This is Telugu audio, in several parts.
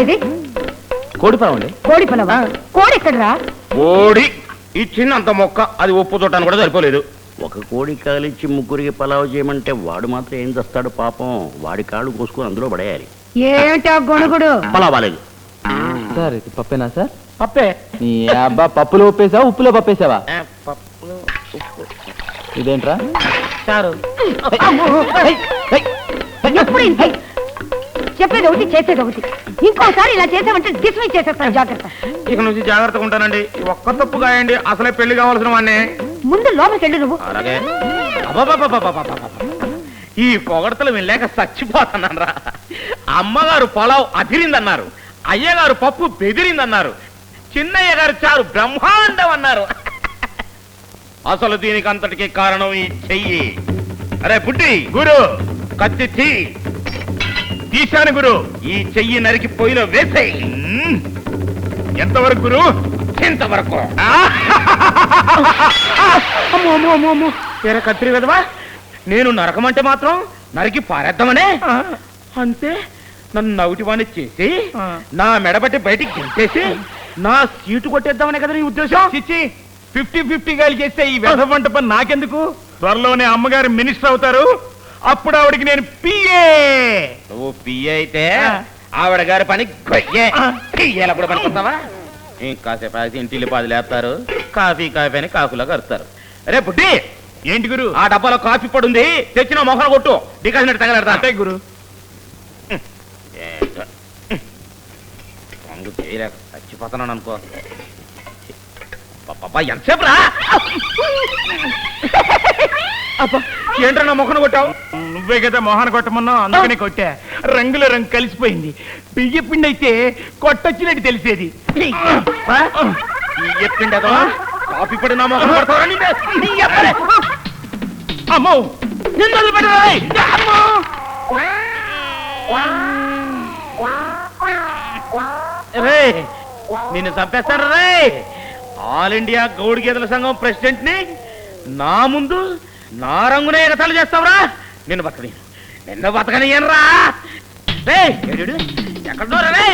ఇది? కోడి పొలం అండి. కోడి పొలవా? కోడి ఎక్కడరా? కోడి ఇచ్చిందంత మొక్క అది ఉప్పు చూడటానికి కూడా సరిపోలేదు. ఒక కోడి కాలిచ్చి ముగ్గురికి పలావ్ చేయమంటే వాడు మాత్రం ఏం చేస్తాడు పాపం. వాడి కాళ్ళు కోసుకొని అందులో పడేయాలి. ఏమిటా గొణుగుడు? పలావ్ బాలేదు సార్. ఇది పప్పేనా సార్? పప్పే. నీ అబ్బా పప్పులో ఉప్పేసావా ఉప్పులో పప్పేసావా? ఇదేంట్రా? చారు. ఎప్పుడు ఇంతే. చెప్పేది ఒకటి చేసేది ఒకటి. ఇంకోసారి ఇలా చేసామంటే డిస్మిస్ చేసేస్తాను. జాగ్రత్త. ఇక నుంచి జాగ్రత్తగా ఉంటానండి. ఒక్క తప్పు కాయండి, అసలే పెళ్లి కావాల్సిన వాడిని. ముందు లోపలికి వెళ్ళు నువ్వు. అలాగే. ఈ పొగడతలు వెళ్ళాక చచ్చిపోతున్నాను రా. అమ్మగారు పొలావ్ అదిరిందన్నారు, అయ్యగారు పప్పు బెదిరిందన్నారు, చిన్నయ్య గారు చారు బ్రహ్మాండం అన్నారు. అసలు దీనికి అంతటికి కారణం ఈ చెయ్యి. అరే బుడ్డి గురు, కత్తి తీశాను గురు. ఈ చెయ్యి నరికి పొయ్యిలో వేసేయి. ఎంతవరకు గురు? ఎంతవరకు? కత్తిరి కదవా, నేను నరకమంటే మాత్రం నరికి పారేద్దామనే. అంతే నన్ను నవ్వుటివాణి చేసి నా మెడబట్టి బయటికి గెంటేసి నా సీటు కొట్టేద్దామనే కదా నీ ఉద్దేశం? చిచ్చి, 50-50 గాలి చేస్తే ఈ వెధవంట పని నాకెందుకు? త్వరలోనే అమ్మగారు మినిస్టర్ అవుతారు, అప్పుడు ఆవిడికి నేను పిఏ. నువ్వు పిఏ అయితే ఆవిడ గారి పని గొయ్యే. పియ్యేలప్పుడు పనుకుంటావా? ఇంకాసేపు అయితే ఇంటిల్లి పాది లేపుతారు, కాఫీ అని కాకులా కరుతారు. రే బుడ్డి, ఏంటి గురు? ఆ డబ్బాలో కాఫీ పొడి ఉంది, తెచ్చిన మొహన కొట్టు. డికాసినట్టు తగలడతా. అంటే గురు చేయలేక చచ్చిపోతున్నాను అనుకో. ఎంతసేపు రా? ఏంట్రా నా మొహన కొట్టావు? నువ్వే కదా మొహన కొట్టమన్నా, అందుకనే కొట్టా. రంగుల రంగు కలిసిపోయింది. బియ్య పిండి అయితే కొట్టొచ్చినట్టు తెలిసేది. బియ్య పిండి అదో కాఫీ పొడి నా మొహన కొడతావా? అమ్మో నిన్ను వదిలిపెట్టరా? రే నిన్ను చంపేస్తాను రే. ఆల్ ఇండియా గౌడి గేదెల సంఘం ప్రెసిడెంట్ ని నా ముందు నా రంగునే ఎగతాళి చేస్తావురా? నిన్ను బతకనీను, నిన్ను బతకనీయను రా. రే ఎక్కడో రే,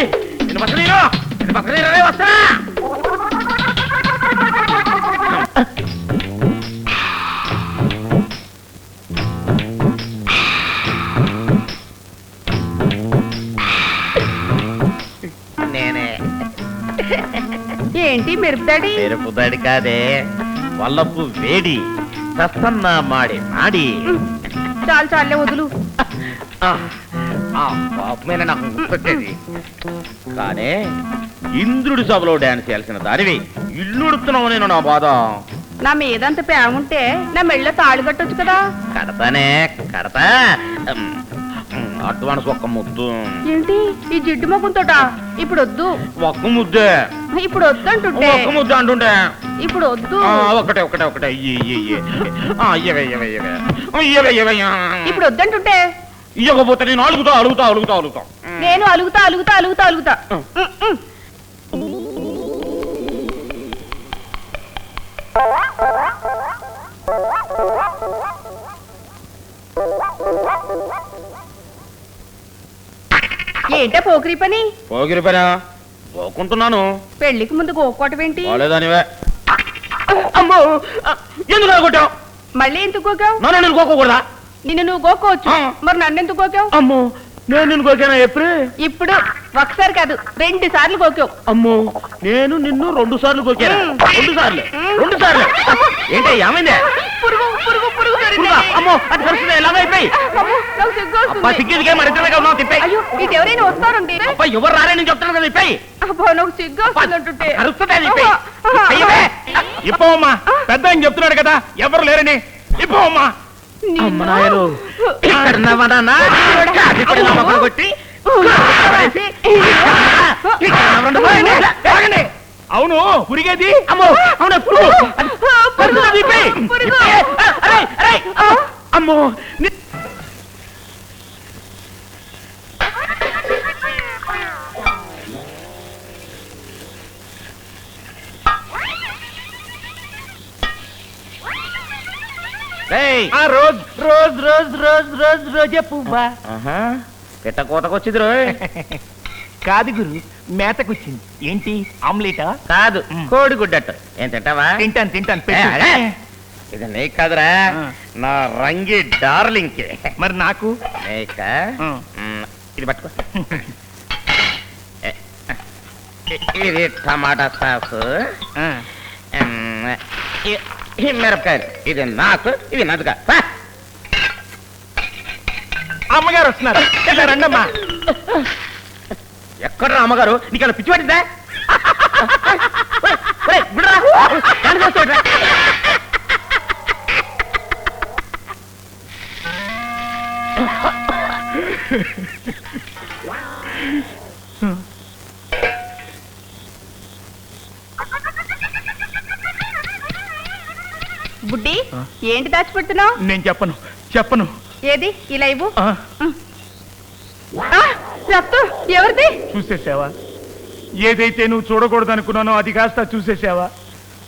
నిన్ను బతకనీను, నిన్ను బతకనీను రే. వస్తా నేనే. ఏంటి మెరుపుదాడి? మెరుపుదాడి కాదే, వల్లపు వేడి సస్తన్న మాడి మాడి. చాలు చాలే వదులు. పాపమైన నాకు గుర్తొచ్చేది. కానీ ఇంద్రుడి సభలో డాన్స్ చేయాల్సిన దానివి ఇల్లు ఉడుతున్నావు. నేను నా బాధ. నా మీదంత ప్రేమ ఉంటే నా మెళ్ళ తాళి కట్టొచ్చు కదా. కడతానే కడతా. అడ్వాన్స్ ఒక్క ముద్దు. ఏంటి ఈ జిడ్డు మొఖంతోట? ఇప్పుడు వద్దు. ఒక్క ముద్దే. ఇప్పుడు వద్దు అంటుంటే. ఒక్క ముద్దు అంటుంటే. ఇప్పుడు వద్దు. ఒకటే ఒకటే ఒకటే. ఇప్పుడు వద్దంటుంటే. ఇవ్వకపోతే నేను అలుగుతా అలుగుతా అలుగుతా అలుగుతా. నేను అలుగుతా అలుగుతా అలుగుతా అలుగుతా. ఏంటా పోకిరి పని? పోకిరి పనా? పోకుంటున్నాను. పెళ్లికి ముందు గోకోవటం ఏంటి? పోలేదానివే. అమ్మో ఎందుకు కొట్టావు? మళ్ళీ ఎందుకు గోకావు? నన్ను నేను గోకూడదా? నిన్ను నువ్వు గోకోవచ్చు, మరి నన్ను ఎందుకు గోకావు? అమ్మో నేను నిన్ను గోకానా? ఎప్పుడు? ఇప్పుడు ఒకసారి కాదు 2 సార్లు గోకావు. అమ్మో నేను నిన్ను 2 సార్లు గోకానా? 2 సార్లు? 2 సార్లు ఏంటి? ఏమైంది? పురుగు పురుగు పురుగు. అమ్మో అది కలుస్తుంది. ఎలాగైపోయి సిగ్గుకే మరిద్దరే ఉన్నావు. తిప్పాయి. అయ్యో ఇటు ఎవరైనా వస్తారండి. ఎవరు రాలే నేను చెప్తాను కదా. తిప్పాయి. అబ్బా నాకు సిగ్గు వస్తుందంటుంటే. ఇప్పమ్మా, పెద్ద అని చెప్తున్నాడు కదా ఎవరు లేరని. ఇప్పమ్మా. అవును పురిగేది. అమ్మో అవునా అమ్మో. Rose rose rose rose rose రోజే పువ్వా. పెట్ట కోతకొచ్చింది రోయ్. కాదు గురు మేతకొచ్చింది. ఏంటి ఆమ్లెటా? కాదు, కోడిగుడ్డట్టు. ఏం తింటావా? తింటాను తింటాను ఏ, పెట్టు. అదే. ఇది నీకు కాదురా, నా రంగి డార్లింగ్. మరి నాకు నీక ఇది పట్టుకో. ఇది టమాటా సాసు, ఈ మిరపకాయలు. ఇది నాకు, ఇది నదుగా. అమ్మగారు వస్తున్నారు. ఇలా రండమ్మా. ఎక్కడ అమ్మగారు? నీకు పిచ్చి పట్టిందా? బుడ్డి ఏంటి దాచిపెడుతున్నావు? నేను చెప్పను చెప్పను. ఏది ఇలా ఇవ్వు. ఆ, రక్తం ఎవరిది? చూసేసావా? ఏదైతే నువ్వు చూడకూడదు అనుకున్నానో అది కాస్త చూసేసావా?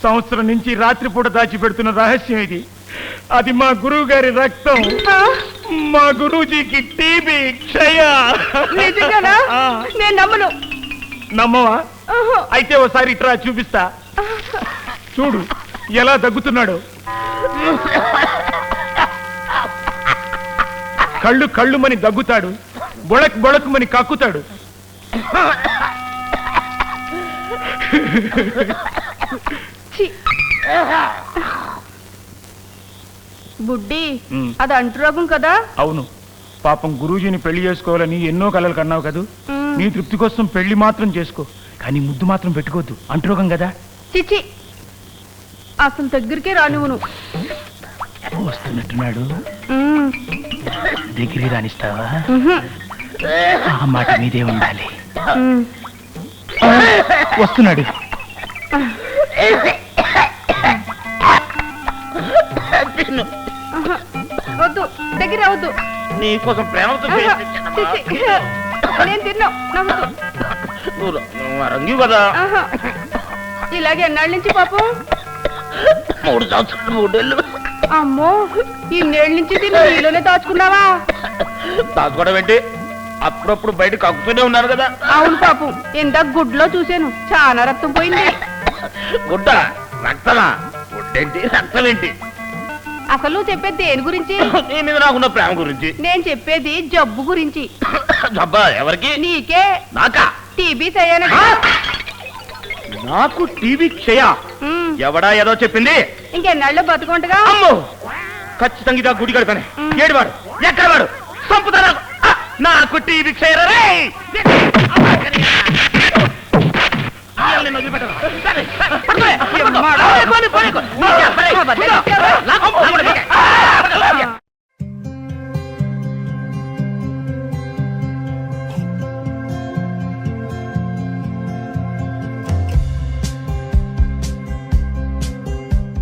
సంవత్సరం నుంచి రాత్రిపూట దాచిపెడుతున్న రహస్యం ఇది. అది మా గురువు గారి రక్తం. మా గురూజీకి టీబీ, క్షయ. నిజంగానా? నేను నమ్మను. నమ్మవా? అయితే ఓసారి ఇట్రా చూపిస్తా. చూడు ఎలా దగ్గుతున్నాడు. కళ్ళు కళ్ళుమని దగ్గుతాడు, బొళక్ బొళకుమని కక్కుతాడు. బుడ్డి అది అంటురోగం కదా? అవును. పాపం గురూజీని పెళ్లి చేసుకోవాలని ఎన్నో కలలు కన్నావు కదూ. నీ తృప్తి కోసం పెళ్లి మాత్రం చేసుకో, కానీ ముద్దు మాత్రం పెట్టుకోవద్దు. అంటురోగం కదా. చిచి, అసలు దగ్గరికే రానివ్వను. వస్తున్నట్టున్నాడు. దగ్గరికి రానిస్తావా? ఆ మాట మీదే ఉండాలి. వస్తున్నాడు. వద్దు, దగ్గర వద్దు. నీకోసం ప్రేమతో నేను తిన్నా. రంగి కదా. ఇలాగే ఎన్నాళ్ళ నుంచి పాపం? 3 సంవత్సరాలు 3 ఏళ్ళు. అమ్మో, ఇన్నేళ్ళ నుంచి తిని నీలోనే దాచుకున్నావా? దాచుకోవడం ఏంటి? అప్పుడప్పుడు బయట కక్కుతూనే ఉన్నారు కదా. అవును పాపం, ఇందాక గుడ్లో చూశాను, చాలా రక్తం పోయింది. గుడ్డ రక్తమా? గుడ్డేంటి రక్తం ఏంటి? అసలు నువ్వు చెప్పేది దేని గురించి? నీ మీద నాకున్న ప్రేమ గురించి. నేను చెప్పేది జబ్బు గురించి. జబ్బా? ఎవరికి? నీకే. నాకా? టీబీ సయ్యాను. నాకు టీవీ క్షయ? ఎవడా ఏదో చెప్పింది? ఇంకెన్నాళ్ళు బతుకుంటగా? అమ్మో, ఖచ్చితంగా ఇదా గుడి కడతానే. ఏడువాడు ఎక్కడ వాడు? చంపుతా. నాకు టీవీ క్షయ రే. అబద్ధాలు